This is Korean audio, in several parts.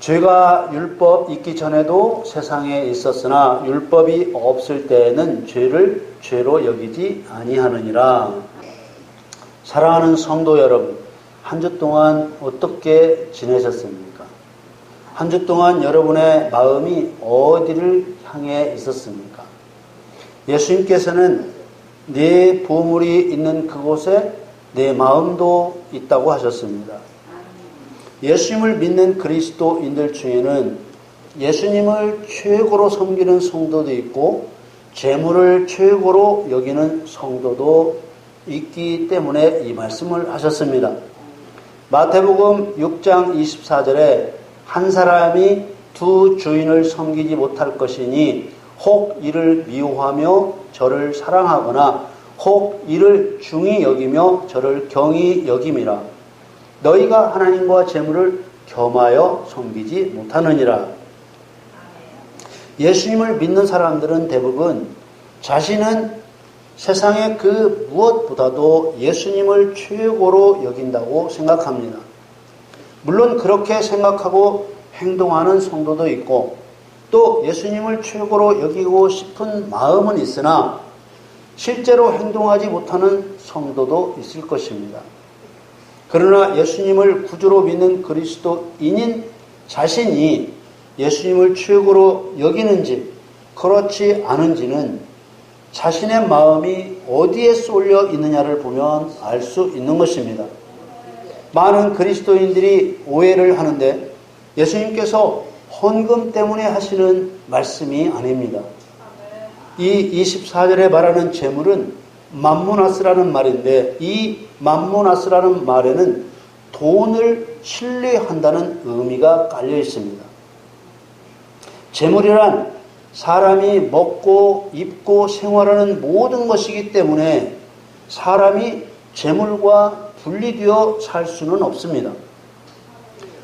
죄가 율법 있기 전에도 세상에 있었으나 율법이 없을 때에는 죄를 죄로 여기지 아니하느니라. 사랑하는 성도 여러분, 한 주 동안 어떻게 지내셨습니까? 한 주 동안 여러분의 마음이 어디를 향해 있었습니까? 예수님께서는 내 보물이 있는 그곳에 내 마음도 있다고 하셨습니다. 예수님을 믿는 그리스도인들 중에는 예수님을 최고로 섬기는 성도도 있고 재물을 최고로 여기는 성도도 있기 때문에 이 말씀을 하셨습니다. 마태복음 6장 24절에 한 사람이 두 주인을 섬기지 못할 것이니 혹 이를 미워하며 저를 사랑하거나 혹 이를 중히 여기며 저를 경히 여김이라. 너희가 하나님과 재물을 겸하여 섬기지 못하느니라. 예수님을 믿는 사람들은 대부분 자신은 세상의 그 무엇보다도 예수님을 최고로 여긴다고 생각합니다. 물론 그렇게 생각하고 행동하는 성도도 있고 또 예수님을 최고로 여기고 싶은 마음은 있으나 실제로 행동하지 못하는 성도도 있을 것입니다. 그러나 예수님을 구주로 믿는 그리스도인인 자신이 예수님을 최고로 여기는지 그렇지 않은지는 자신의 마음이 어디에 쏠려 있느냐를 보면 알 수 있는 것입니다. 많은 그리스도인들이 오해를 하는데 예수님께서 헌금 때문에 하시는 말씀이 아닙니다. 이 24절에 말하는 재물은 맘모나스라는 말인데 이 맘모나스라는 말에는 돈을 신뢰한다는 의미가 깔려 있습니다. 재물이란 사람이 먹고 입고 생활하는 모든 것이기 때문에 사람이 재물과 분리되어 살 수는 없습니다.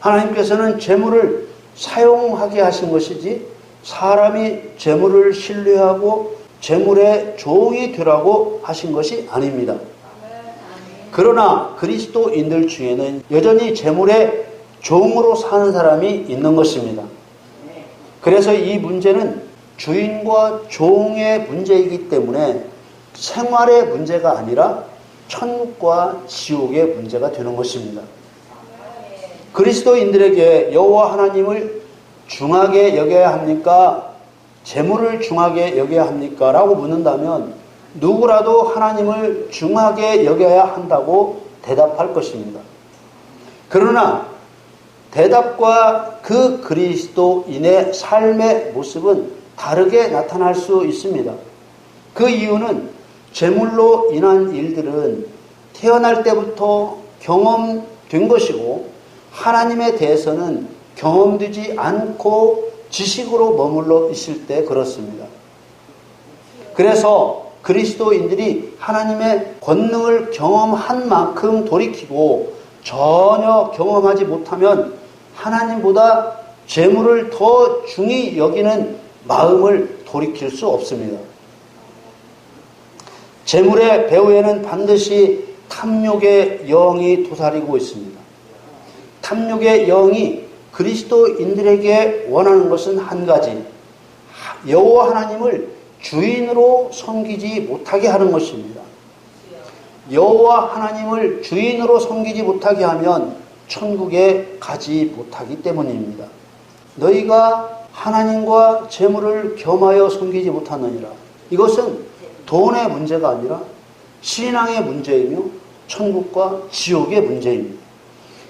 하나님께서는 재물을 사용하게 하신 것이지 사람이 재물을 신뢰하고 재물의 종이 되라고 하신 것이 아닙니다. 그러나 그리스도인들 중에는 여전히 재물의 종으로 사는 사람이 있는 것입니다. 그래서 이 문제는 주인과 종의 문제이기 때문에 생활의 문제가 아니라 천국과 지옥의 문제가 되는 것입니다. 그리스도인들에게 여호와 하나님을 중하게 여겨야 합니까? 재물을 중하게 여겨야 합니까? 라고 묻는다면 누구라도 하나님을 중하게 여겨야 한다고 대답할 것입니다. 그러나 대답과 그 그리스도인의 삶의 모습은 다르게 나타날 수 있습니다. 그 이유는 재물로 인한 일들은 태어날 때부터 경험된 것이고 하나님에 대해서는 경험되지 않고 지식으로 머물러 있을 때 그렇습니다. 그래서 그리스도인들이 하나님의 권능을 경험한 만큼 돌이키고 전혀 경험하지 못하면 하나님보다 재물을 더 중히 여기는 마음을 돌이킬 수 없습니다. 재물의 배후에는 반드시 탐욕의 영이 도사리고 있습니다. 탐욕의 영이 그리스도인들에게 원하는 것은 한 가지, 여호와 하나님을 주인으로 섬기지 못하게 하는 것입니다. 여호와 하나님을 주인으로 섬기지 못하게 하면 천국에 가지 못하기 때문입니다. 너희가 하나님과 재물을 겸하여 섬기지 못하느니라. 이것은 돈의 문제가 아니라 신앙의 문제이며 천국과 지옥의 문제입니다.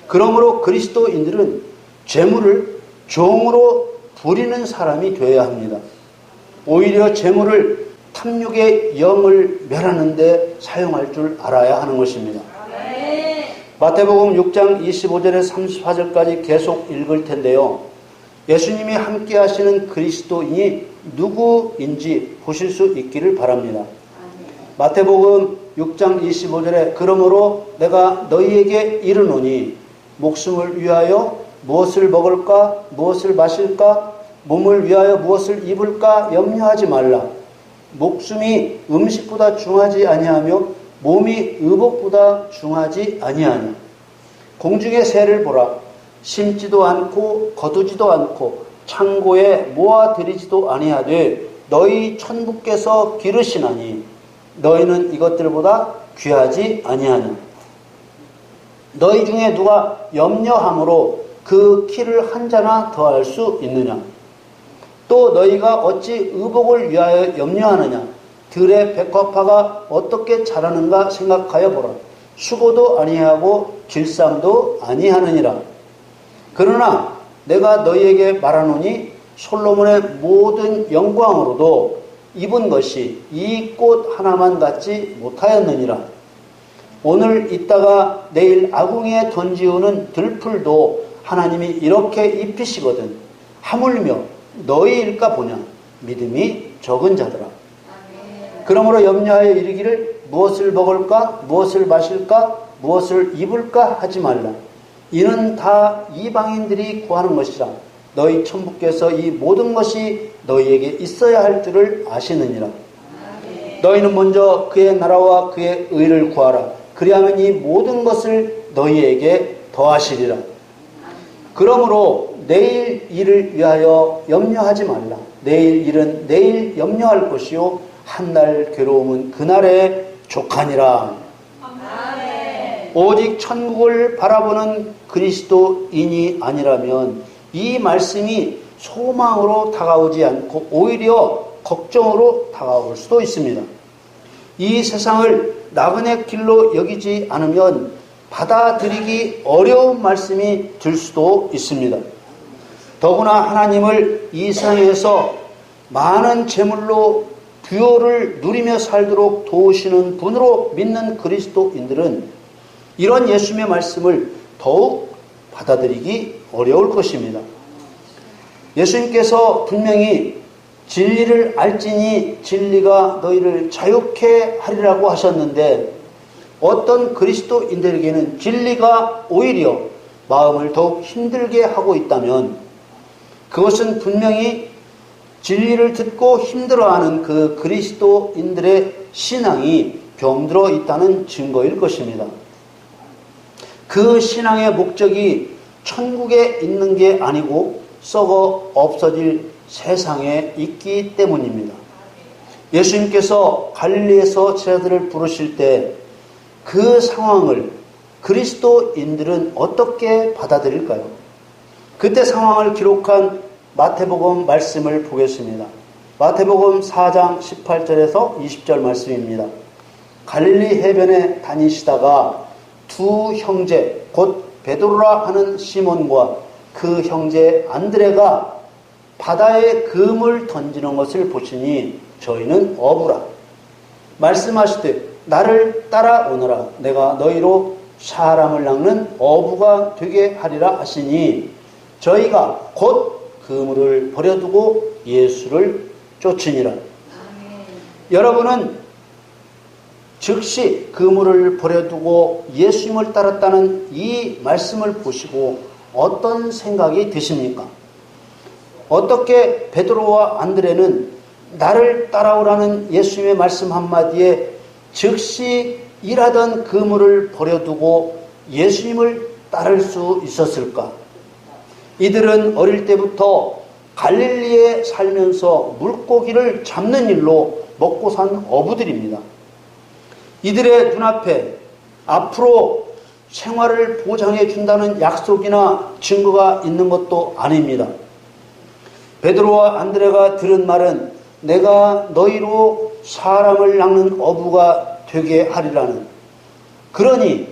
그러므로 그리스도인들은 재물을 종으로 부리는 사람이 되어야 합니다. 오히려 재물을 탐욕의 영을 멸하는 데 사용할 줄 알아야 하는 것입니다. 마태복음 6장 25절에서 34절까지 계속 읽을 텐데요. 예수님이 함께 하시는 그리스도인이 누구인지 보실 수 있기를 바랍니다. 마태복음 6장 25절에 그러므로 내가 너희에게 이르노니 목숨을 위하여 무엇을 먹을까 무엇을 마실까 몸을 위하여 무엇을 입을까 염려하지 말라. 목숨이 음식보다 중하지 아니하며 몸이 의복보다 중하지 아니하니 공중의 새를 보라. 심지도 않고 거두지도 않고 창고에 모아들이지도 아니하되 너희 천부께서 기르시나니 너희는 이것들보다 귀하지 아니하냐. 너희 중에 누가 염려함으로 그 키를 한 자나 더할 수 있느냐. 또 너희가 어찌 의복을 위하여 염려하느냐. 들의 백합화가 어떻게 자라는가 생각하여 보라. 수고도 아니하고 질삼도 아니하느니라. 그러나 내가 너희에게 말하노니 솔로몬의 모든 영광으로도 입은 것이 이 꽃 하나만 같지 못하였느니라. 오늘 있다가 내일 아궁이에 던지우는 들풀도 하나님이 이렇게 입히시거든. 하물며 너희일까 보냐. 믿음이 적은 자들아. 그러므로 염려하여 이르기를 무엇을 먹을까, 무엇을 마실까, 무엇을 입을까 하지 말라. 이는 다 이방인들이 구하는 것이라. 너희 천부께서 이 모든 것이 너희에게 있어야 할 줄을 아시느니라. 너희는 먼저 그의 나라와 그의 의를 구하라. 그리하면 이 모든 것을 너희에게 더하시리라. 그러므로 내일 일을 위하여 염려하지 말라. 내일 일은 내일 염려할 것이요 한날 괴로움은 그날에 족하니라. 오직 천국을 바라보는 그리스도인이 아니라면 이 말씀이 소망으로 다가오지 않고 오히려 걱정으로 다가올 수도 있습니다. 이 세상을 나그네 길로 여기지 않으면 받아들이기 어려운 말씀이 될 수도 있습니다. 더구나 하나님을 이 세상에서 많은 재물로 부요를 누리며 살도록 도우시는 분으로 믿는 그리스도인들은 이런 예수님의 말씀을 더욱 받아들이기 어려울 것입니다. 예수님께서 분명히 진리를 알지니 진리가 너희를 자유케 하리라고 하셨는데 어떤 그리스도인들에게는 진리가 오히려 마음을 더욱 힘들게 하고 있다면 그것은 분명히 진리를 듣고 힘들어하는 그 그리스도인들의 신앙이 병들어 있다는 증거일 것입니다. 그 신앙의 목적이 천국에 있는 게 아니고 썩어 없어질 세상에 있기 때문입니다. 예수님께서 갈릴리에서 제자들을 부르실 때 그 상황을 그리스도인들은 어떻게 받아들일까요? 그때 상황을 기록한 마태복음 말씀을 보겠습니다. 마태복음 4장 18절에서 20절 말씀입니다. 갈릴리 해변에 다니시다가 두 형제 곧 베드로라 하는 시몬과 그 형제 안드레가 바다에 금을 던지는 것을 보시니 저희는 어부라. 말씀하시되 나를 따라오너라. 내가 너희로 사람을 낚는 어부가 되게 하리라 하시니 저희가 곧 그물을 버려두고 예수를 쫓으니라. 여러분은 즉시 그물을 버려두고 예수님을 따랐다는 이 말씀을 보시고 어떤 생각이 드십니까? 어떻게 베드로와 안드레는 나를 따라오라는 예수님의 말씀 한마디에 즉시 일하던 그물을 버려두고 예수님을 따를 수 있었을까? 이들은 어릴 때부터 갈릴리에 살면서 물고기를 잡는 일로 먹고 산 어부들입니다. 이들의 눈앞에 앞으로 생활을 보장해 준다는 약속이나 증거가 있는 것도 아닙니다. 베드로와 안드레가 들은 말은 내가 너희로 사람을 낚는 어부가 되게 하리라는, 그러니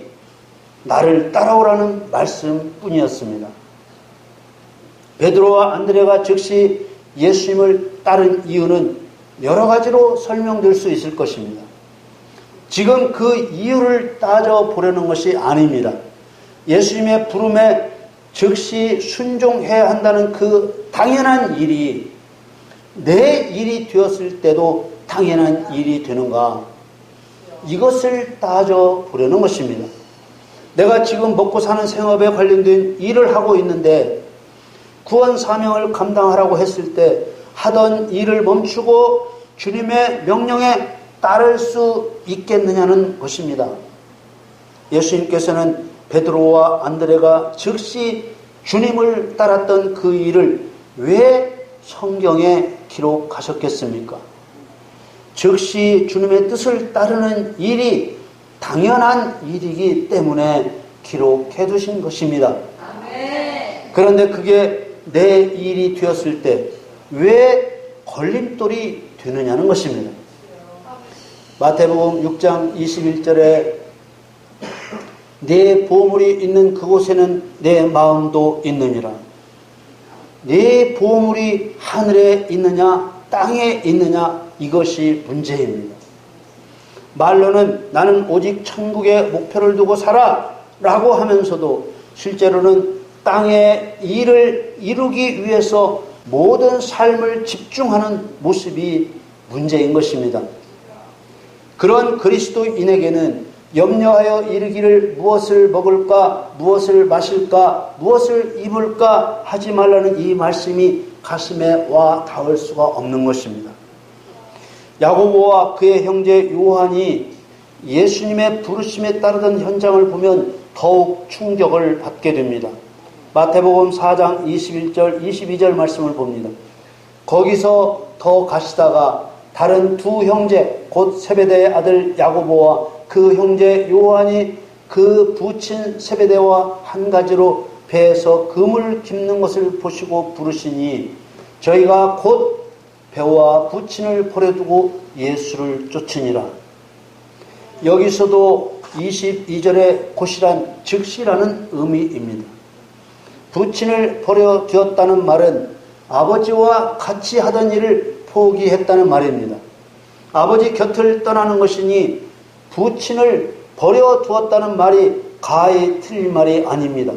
나를 따라오라는 말씀뿐이었습니다. 베드로와 안드레가 즉시 예수님을 따른 이유는 여러 가지로 설명될 수 있을 것입니다. 지금 그 이유를 따져보려는 것이 아닙니다. 예수님의 부름에 즉시 순종해야 한다는 그 당연한 일이 내 일이 되었을 때도 당연한 일이 되는가, 이것을 따져보려는 것입니다. 내가 지금 먹고 사는 생업에 관련된 일을 하고 있는데 구원 사명을 감당하라고 했을 때 하던 일을 멈추고 주님의 명령에 따를 수 있겠느냐는 것입니다. 예수님께서는 베드로와 안드레가 즉시 주님을 따랐던 그 일을 왜 성경에 기록하셨겠습니까? 즉시 주님의 뜻을 따르는 일이 당연한 일이기 때문에 기록해 두신 것입니다. 그런데 그게 내 일이 되었을 때 왜 걸림돌이 되느냐는 것입니다. 마태복음 6장 21절에 내 보물이 있는 그곳에는 내 마음도 있느니라. 내 보물이 하늘에 있느냐 땅에 있느냐 이것이 문제입니다. 말로는 나는 오직 천국의 목표를 두고 살아 라고 하면서도 실제로는 땅의 일을 이루기 위해서 모든 삶을 집중하는 모습이 문제인 것입니다. 그런 그리스도인에게는 염려하여 이르기를 무엇을 먹을까, 무엇을 마실까, 무엇을 입을까 하지 말라는 이 말씀이 가슴에 와 닿을 수가 없는 것입니다. 야고보와 그의 형제 요한이 예수님의 부르심에 따르던 현장을 보면 더욱 충격을 받게 됩니다. 마태복음 4장 21절 22절 말씀을 봅니다. 거기서 더 가시다가 다른 두 형제 곧 세베대의 아들 야고보와 그 형제 요한이 그 부친 세베대와 한 가지로 배에서 금을 깁는 것을 보시고 부르시니 저희가 곧 배와 부친을 버려두고 예수를 쫓으니라. 여기서도 22절의 곧이란 즉시라는 의미입니다. 부친을 버려두었다는 말은 아버지와 같이 하던 일을 포기했다는 말입니다. 아버지 곁을 떠나는 것이니 부친을 버려두었다는 말이 가히 틀린 말이 아닙니다.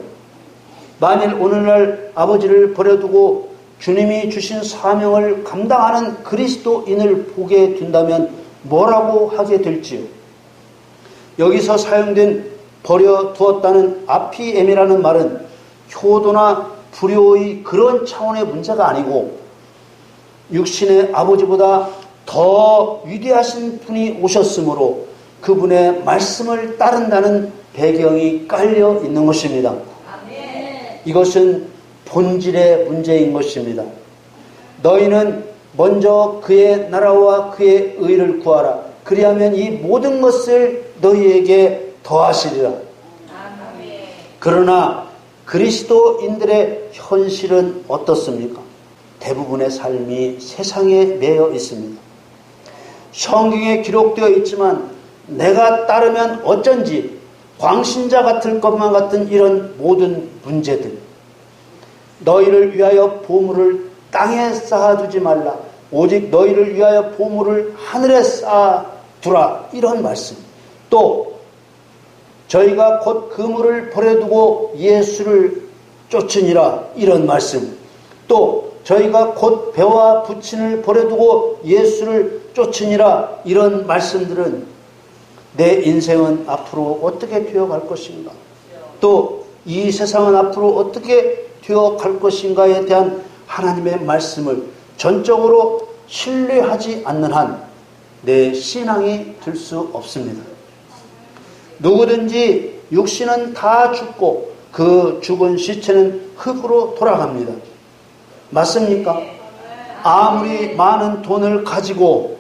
만일 오늘날 아버지를 버려두고 주님이 주신 사명을 감당하는 그리스도인을 보게 된다면 뭐라고 하게 될지요? 여기서 사용된 버려두었다는 아피엠이라는 말은 효도나 불효의 그런 차원의 문제가 아니고 육신의 아버지보다 더 위대하신 분이 오셨으므로 그분의 말씀을 따른다는 배경이 깔려 있는 것입니다. 이것은 본질의 문제인 것입니다. 너희는 먼저 그의 나라와 그의 의를 구하라. 그리하면 이 모든 것을 너희에게 더하시리라. 그러나 그리스도인들의 현실은 어떻습니까? 대부분의 삶이 세상에 매여 있습니다. 성경에 기록되어 있지만 내가 따르면 어쩐지 광신자 같을 것만 같은 이런 모든 문제들. 너희를 위하여 보물을 땅에 쌓아두지 말라. 오직 너희를 위하여 보물을 하늘에 쌓아두라. 이런 말씀. 또 저희가 곧 그물을 버려두고 예수를 쫓으니라. 이런 말씀. 또 저희가 곧 배와 부친을 버려두고 예수를 쫓으니라. 이런 말씀들은 내 인생은 앞으로 어떻게 되어갈 것인가? 또 이 세상은 앞으로 어떻게 되어갈 것인가에 대한 하나님의 말씀을 전적으로 신뢰하지 않는 한 내 신앙이 될 수 없습니다. 누구든지 육신은 다 죽고 그 죽은 시체는 흙으로 돌아갑니다. 맞습니까? 아무리 많은 돈을 가지고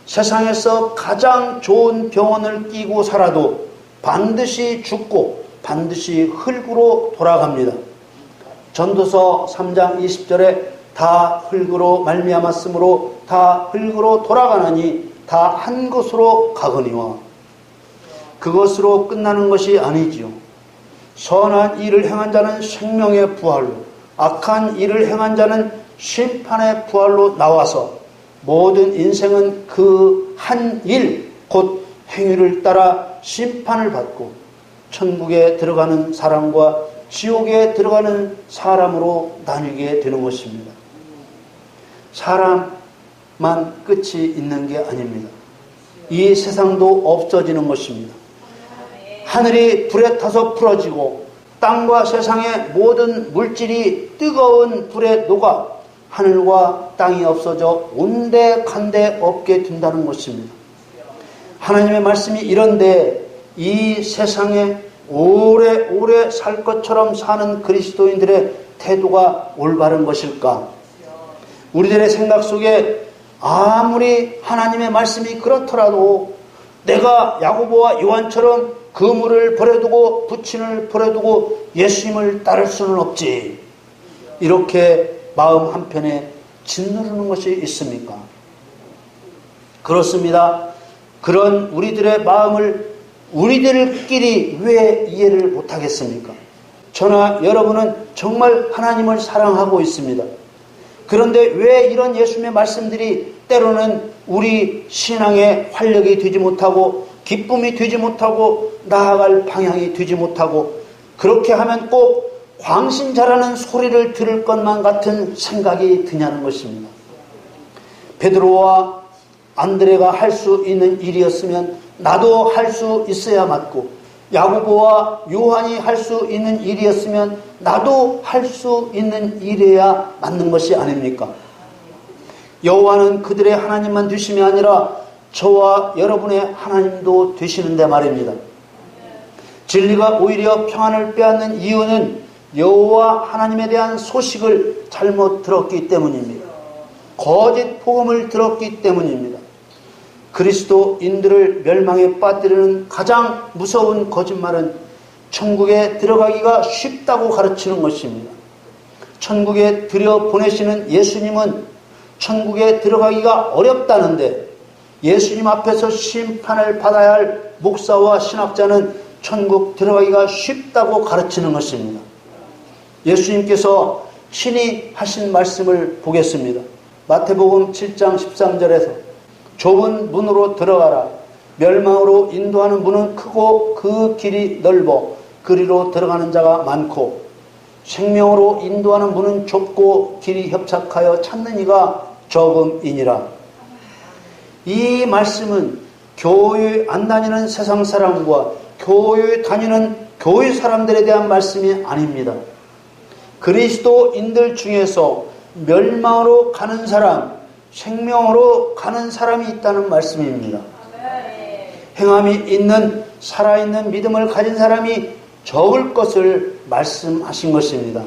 세상에서 가장 좋은 병원을 끼고 살아도 반드시 죽고 반드시 흙으로 돌아갑니다. 전도서 3장 20절에 다 흙으로 말미암았으므로 다 흙으로 돌아가나니 다 한 곳으로 가거니와. 그것으로 끝나는 것이 아니지요. 선한 일을 행한 자는 생명의 부활로, 악한 일을 행한 자는 심판의 부활로 나와서 모든 인생은 그 한 일, 곧 행위를 따라 심판을 받고 천국에 들어가는 사람과 지옥에 들어가는 사람으로 나뉘게 되는 것입니다. 사람만 끝이 있는 게 아닙니다. 이 세상도 없어지는 것입니다. 하늘이 불에 타서 풀어지고 땅과 세상의 모든 물질이 뜨거운 불에 녹아 하늘과 땅이 없어져 온데간데 없게 된다는 것입니다. 하나님의 말씀이 이런데 이 세상의 오래오래 살 것처럼 사는 그리스도인들의 태도가 올바른 것일까? 우리들의 생각 속에 아무리 하나님의 말씀이 그렇더라도 내가 야고보와 요한처럼 그물을 버려두고 부친을 버려두고 예수님을 따를 수는 없지. 이렇게 마음 한편에 짓누르는 것이 있습니까? 그렇습니다. 그런 우리들의 마음을 우리들끼리 왜 이해를 못하겠습니까? 저나 여러분은 정말 하나님을 사랑하고 있습니다. 그런데 왜 이런 예수님의 말씀들이 때로는 우리 신앙의 활력이 되지 못하고 기쁨이 되지 못하고 나아갈 방향이 되지 못하고 그렇게 하면 꼭 광신자라는 소리를 들을 것만 같은 생각이 드냐는 것입니다. 베드로와 안드레가 할 수 있는 일이었으면 나도 할 수 있어야 맞고, 야고보와 요한이 할 수 있는 일이었으면 나도 할 수 있는 일이어야 맞는 것이 아닙니까? 여호와는 그들의 하나님만 되심이 아니라 저와 여러분의 하나님도 되시는데 말입니다. 진리가 오히려 평안을 빼앗는 이유는 여호와 하나님에 대한 소식을 잘못 들었기 때문입니다. 거짓 복음을 들었기 때문입니다. 그리스도인들을 멸망에 빠뜨리는 가장 무서운 거짓말은 천국에 들어가기가 쉽다고 가르치는 것입니다. 천국에 들여보내시는 예수님은 천국에 들어가기가 어렵다는데 예수님 앞에서 심판을 받아야 할 목사와 신학자는 천국 들어가기가 쉽다고 가르치는 것입니다. 예수님께서 친히 하신 말씀을 보겠습니다. 마태복음 7장 13절에서 좁은 문으로 들어가라. 멸망으로 인도하는 문은 크고 그 길이 넓어 그리로 들어가는 자가 많고 생명으로 인도하는 문은 좁고 길이 협착하여 찾는 이가 적음이니라. 이 말씀은 교회 안 다니는 세상 사람과 교회 다니는 교회 사람들에 대한 말씀이 아닙니다. 그리스도인들 중에서 멸망으로 가는 사람, 생명으로 가는 사람이 있다는 말씀입니다. 행함이 있는 살아있는 믿음을 가진 사람이 적을 것을 말씀하신 것입니다.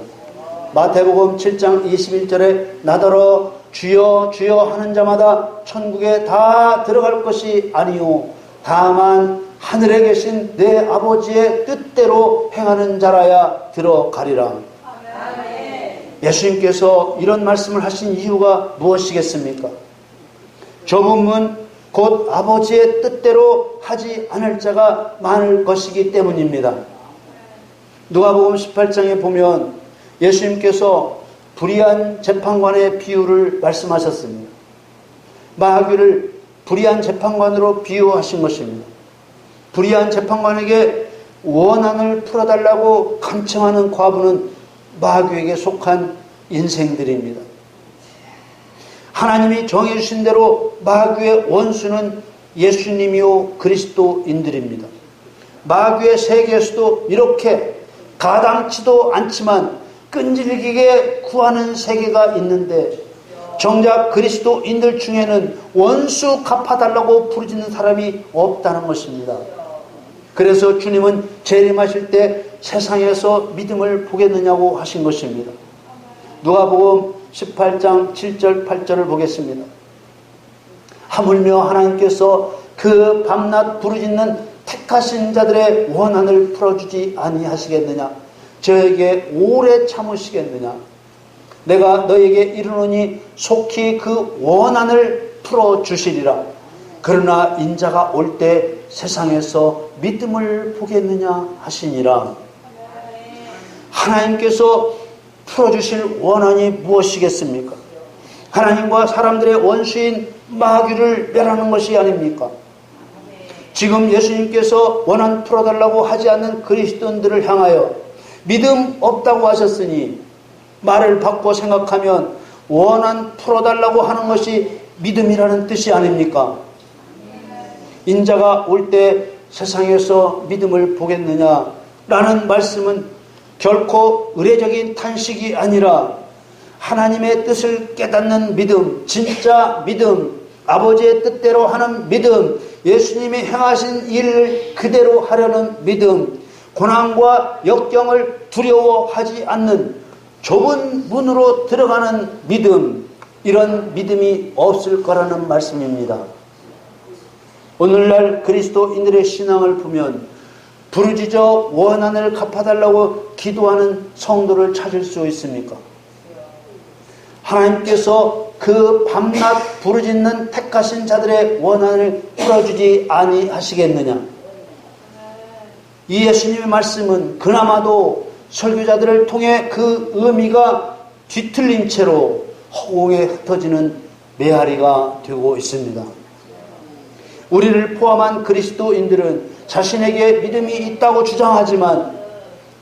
마태복음 7장 21절에 나더러 주여 주여 하는 자마다 천국에 다 들어갈 것이 아니요 다만 하늘에 계신 내 아버지의 뜻대로 행하는 자라야 들어가리라. 예수님께서 이런 말씀을 하신 이유가 무엇이겠습니까? 좁은 문, 곧 아버지의 뜻대로 하지 않을 자가 많을 것이기 때문입니다. 누가복음 18장에 보면 예수님께서 불의한 재판관의 비유를 말씀하셨습니다. 마귀를 불의한 재판관으로 비유하신 것입니다. 불의한 재판관에게 원한을 풀어달라고 간청하는 과부는 마귀에게 속한 인생들입니다. 하나님이 정해주신 대로 마귀의 원수는 예수님이요 그리스도인들입니다. 마귀의 세계에서도 이렇게 가당치도 않지만 끈질기게 구하는 세계가 있는데 정작 그리스도인들 중에는 원수 갚아달라고 부르짖는 사람이 없다는 것입니다. 그래서 주님은 재림하실 때 세상에서 믿음을 보겠느냐고 하신 것입니다. 누가복음 18장 7절 8절을 보겠습니다. 하물며 하나님께서 그 밤낮 부르짖는 택하신 자들의 원한을 풀어주지 아니하시겠느냐? 저에게 오래 참으시겠느냐? 내가 너에게 이르노니 속히 그 원한을 풀어주시리라. 그러나 인자가 올 때 세상에서 믿음을 보겠느냐 하시니라. 하나님께서 풀어주실 원한이 무엇이겠습니까? 하나님과 사람들의 원수인 마귀를 멸하는 것이 아닙니까? 지금 예수님께서 원한 풀어달라고 하지 않는 그리스도인들을 향하여 믿음 없다고 하셨으니 말을 바꿔 생각하면 원한 풀어달라고 하는 것이 믿음이라는 뜻이 아닙니까? 인자가 올 때 세상에서 믿음을 보겠느냐라는 말씀은 결코 의례적인 탄식이 아니라 하나님의 뜻을 깨닫는 믿음, 진짜 믿음, 아버지의 뜻대로 하는 믿음, 예수님이 행하신 일을 그대로 하려는 믿음, 고난과 역경을 두려워하지 않는 좁은 문으로 들어가는 믿음, 이런 믿음이 없을 거라는 말씀입니다. 오늘날 그리스도인들의 신앙을 보면 부르짖어 원한을 갚아달라고 기도하는 성도를 찾을 수 있습니까? 하나님께서 그 밤낮 부르짖는 택하신 자들의 원한을 풀어주지 아니하시겠느냐? 이 예수님의 말씀은 그나마도 설교자들을 통해 그 의미가 뒤틀린 채로 허공에 흩어지는 메아리가 되고 있습니다. 우리를 포함한 그리스도인들은 자신에게 믿음이 있다고 주장하지만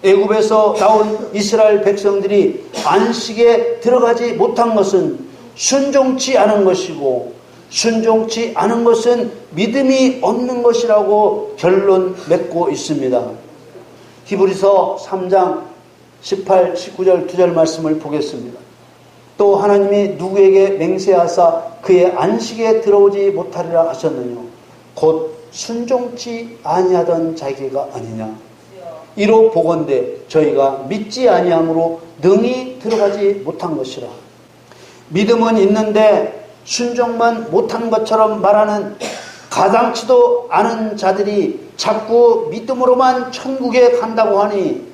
애굽에서 나온 이스라엘 백성들이 안식에 들어가지 못한 것은 순종치 않은 것이고, 순종치 않은 것은 믿음이 없는 것이라고 결론 맺고 있습니다. 히브리서 3장 18, 19절 2절 말씀을 보겠습니다. 또 하나님이 누구에게 맹세하사 그의 안식에 들어오지 못하리라 하셨느냐? 곧 순종치 아니하던 자기가 아니냐? 이로 보건대 저희가 믿지 아니함으로 능히 들어가지 못한 것이라. 믿음은 있는데 순종만 못한 것처럼 말하는 가당치도 않은 자들이 자꾸 믿음으로만 천국에 간다고 하니,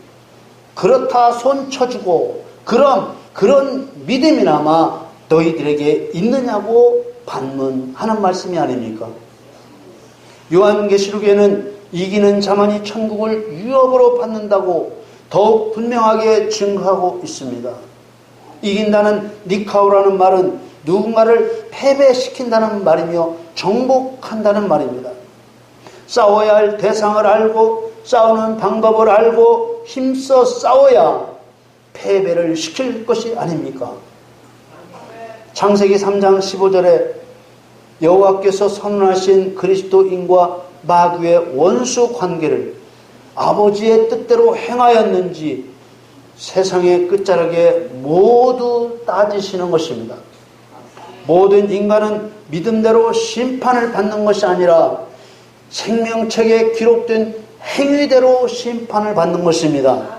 그렇다 손 쳐주고 그럼 그런 믿음이나마 너희들에게 있느냐고 반문하는 말씀이 아닙니까? 요한계시록에는 이기는 자만이 천국을 유업으로 받는다고 더욱 분명하게 증거하고 있습니다. 이긴다는 니카오라는 말은 누군가를 패배시킨다는 말이며 정복한다는 말입니다. 싸워야 할 대상을 알고 싸우는 방법을 알고 힘써 싸워야 패배를 시킬 것이 아닙니까? 창세기 3장 15절에 여호와께서 선언하신 그리스도인과 마귀의 원수 관계를 아버지의 뜻대로 행하였는지 세상의 끝자락에 모두 따지시는 것입니다. 모든 인간은 믿음대로 심판을 받는 것이 아니라 생명책에 기록된 행위대로 심판을 받는 것입니다.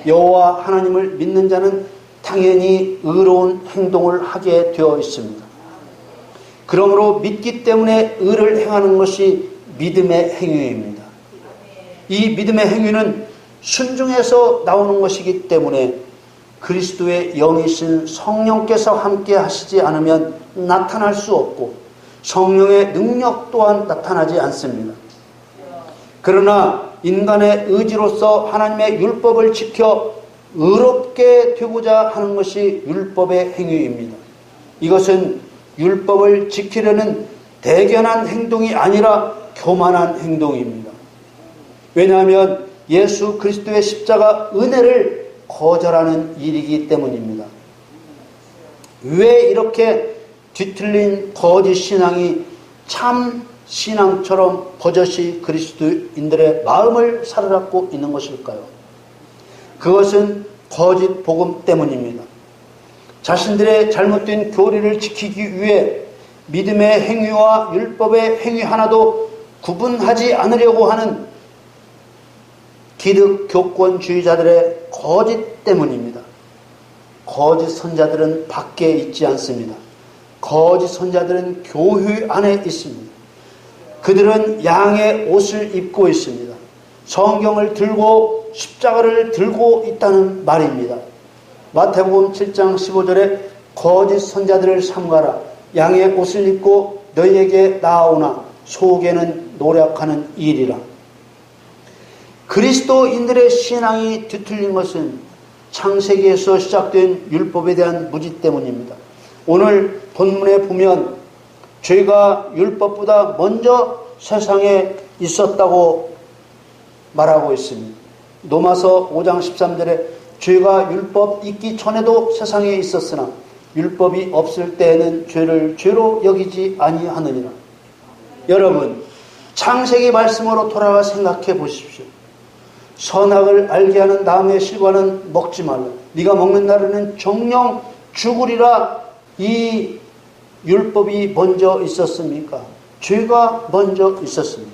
여호와 하나님을 믿는 자는 당연히 의로운 행동을 하게 되어 있습니다. 그러므로 믿기 때문에 의를 행하는 것이 믿음의 행위입니다. 이 믿음의 행위는 순종에서 나오는 것이기 때문에 그리스도의 영이신 성령께서 함께 하시지 않으면 나타날 수 없고 성령의 능력 또한 나타나지 않습니다. 그러나 인간의 의지로서 하나님의 율법을 지켜 의롭게 되고자 하는 것이 율법의 행위입니다. 이것은 율법을 지키려는 대견한 행동이 아니라 교만한 행동입니다. 왜냐하면 예수 그리스도의 십자가 은혜를 거절하는 일이기 때문입니다. 왜 이렇게 뒤틀린 거짓 신앙이 참 신앙처럼 버젓이 그리스도인들의 마음을 사로잡고 있는 것일까요? 그것은 거짓 복음 때문입니다. 자신들의 잘못된 교리를 지키기 위해 믿음의 행위와 율법의 행위 하나도 구분하지 않으려고 하는 기득교권주의자들의 거짓 때문입니다. 거짓 선자들은 밖에 있지 않습니다. 거짓 선자들은 교회 안에 있습니다. 그들은 양의 옷을 입고 있습니다. 성경을 들고 십자가를 들고 있다는 말입니다. 마태복음 7장 15절에 거짓 선자들을 삼가라. 양의 옷을 입고 너희에게 나아오나 속에는 노력하는 일이라. 그리스도인들의 신앙이 뒤틀린 것은 창세기에서 시작된 율법에 대한 무지 때문입니다. 오늘 본문에 보면 죄가 율법보다 먼저 세상에 있었다고 말하고 있습니다. 로마서 5장 13절에 죄가 율법 있기 전에도 세상에 있었으나 율법이 없을 때에는 죄를 죄로 여기지 아니하느니라. 여러분, 창세기 말씀으로 돌아가 생각해 보십시오. 선악을 알게 하는 나무의 실과는 먹지 말라. 네가 먹는 날에는 정령 죽으리라. 이 율법이 먼저 있었습니까? 죄가 먼저 있었습니까?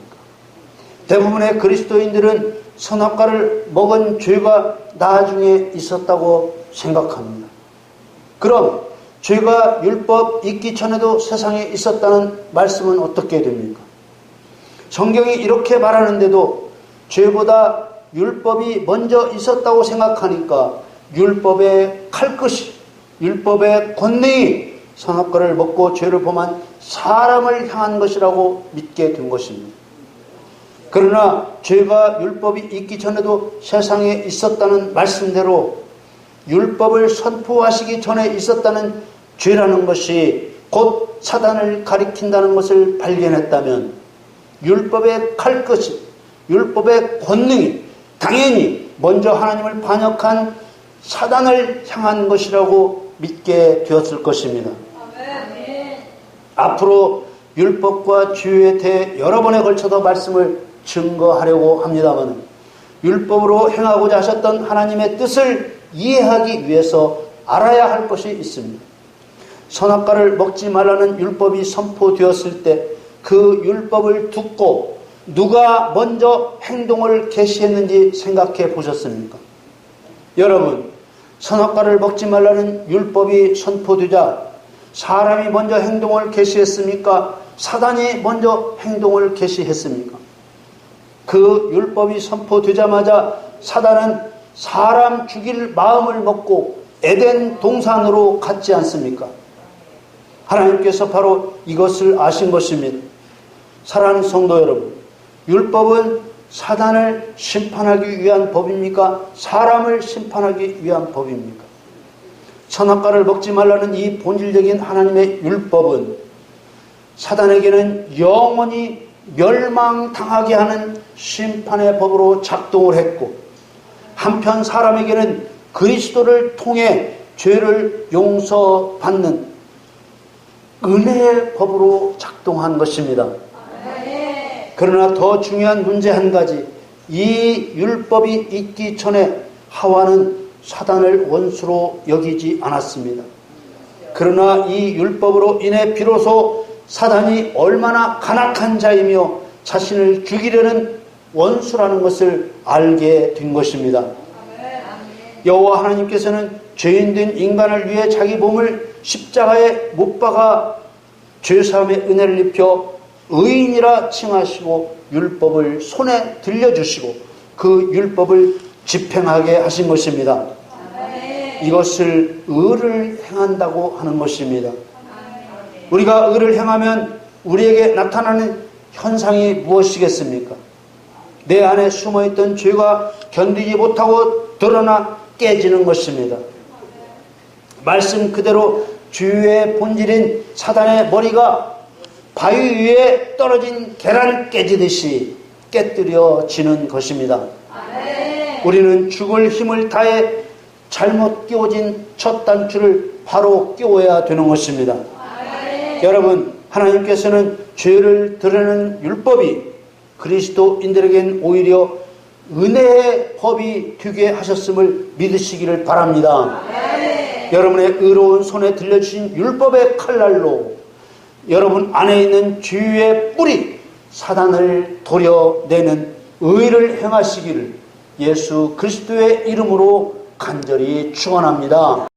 대부분의 그리스도인들은 선악과를 먹은 죄가 나중에 있었다고 생각합니다. 그럼 죄가 율법 있기 전에도 세상에 있었다는 말씀은 어떻게 됩니까? 성경이 이렇게 말하는데도 죄보다 율법이 먼저 있었다고 생각하니까 율법의 칼끝이, 율법의 권능이 선악과를 먹고 죄를 범한 사람을 향한 것이라고 믿게 된 것입니다. 그러나 죄가 율법이 있기 전에도 세상에 있었다는 말씀대로 율법을 선포하시기 전에 있었다는 죄라는 것이 곧 사단을 가리킨다는 것을 발견했다면 율법의 칼끝이, 율법의 권능이 당연히 먼저 하나님을 반역한 사단을 향한 것이라고 믿게 되었을 것입니다. 앞으로 율법과 죄에 대해 여러 번에 걸쳐서 말씀을 증거하려고 합니다만 율법으로 행하고자 하셨던 하나님의 뜻을 이해하기 위해서 알아야 할 것이 있습니다. 선악과를 먹지 말라는 율법이 선포되었을 때 그 율법을 듣고 누가 먼저 행동을 개시했는지 생각해 보셨습니까? 여러분, 선악과를 먹지 말라는 율법이 선포되자 사람이 먼저 행동을 개시했습니까? 사단이 먼저 행동을 개시했습니까? 그 율법이 선포되자마자 사단은 사람 죽일 마음을 먹고 에덴 동산으로 갔지 않습니까? 하나님께서 바로 이것을 아신 것입니다. 사랑하는 성도 여러분, 율법은 사단을 심판하기 위한 법입니까? 사람을 심판하기 위한 법입니까? 선악과를 먹지 말라는 이 본질적인 하나님의 율법은 사단에게는 영원히 멸망당하게 하는 심판의 법으로 작동을 했고, 한편 사람에게는 그리스도를 통해 죄를 용서받는 은혜의 법으로 작동한 것입니다. 그러나 더 중요한 문제 한 가지, 이 율법이 있기 전에 하와는 사단을 원수로 여기지 않았습니다. 그러나 이 율법으로 인해 비로소 사단이 얼마나 간악한 자이며 자신을 죽이려는 원수라는 것을 알게 된 것입니다. 여호와 하나님께서는 죄인된 인간을 위해 자기 몸을 십자가에 못 박아 죄사함의 은혜를 입혀 의인이라 칭하시고 율법을 손에 들려주시고 그 율법을 집행하게 하신 것입니다. 이것을 의를 행한다고 하는 것입니다. 우리가 의를 행하면 우리에게 나타나는 현상이 무엇이겠습니까? 내 안에 숨어있던 죄가 견디지 못하고 드러나 깨지는 것입니다. 말씀 그대로 죄의 본질인 사단의 머리가 바위 위에 떨어진 계란 깨지듯이 깨뜨려지는 것입니다. 우리는 죽을 힘을 다해 잘못 끼워진 첫 단추를 바로 끼워야 되는 것입니다. 여러분, 하나님께서는 죄를 드러내는 율법이 그리스도인들에겐 오히려 은혜의 법이 되게 하셨음을 믿으시기를 바랍니다. 여러분의 의로운 손에 들려주신 율법의 칼날로 여러분 안에 있는 죄의 뿌리 사단을 도려내는 의를 행하시기를 예수 그리스도의 이름으로 간절히 축원합니다.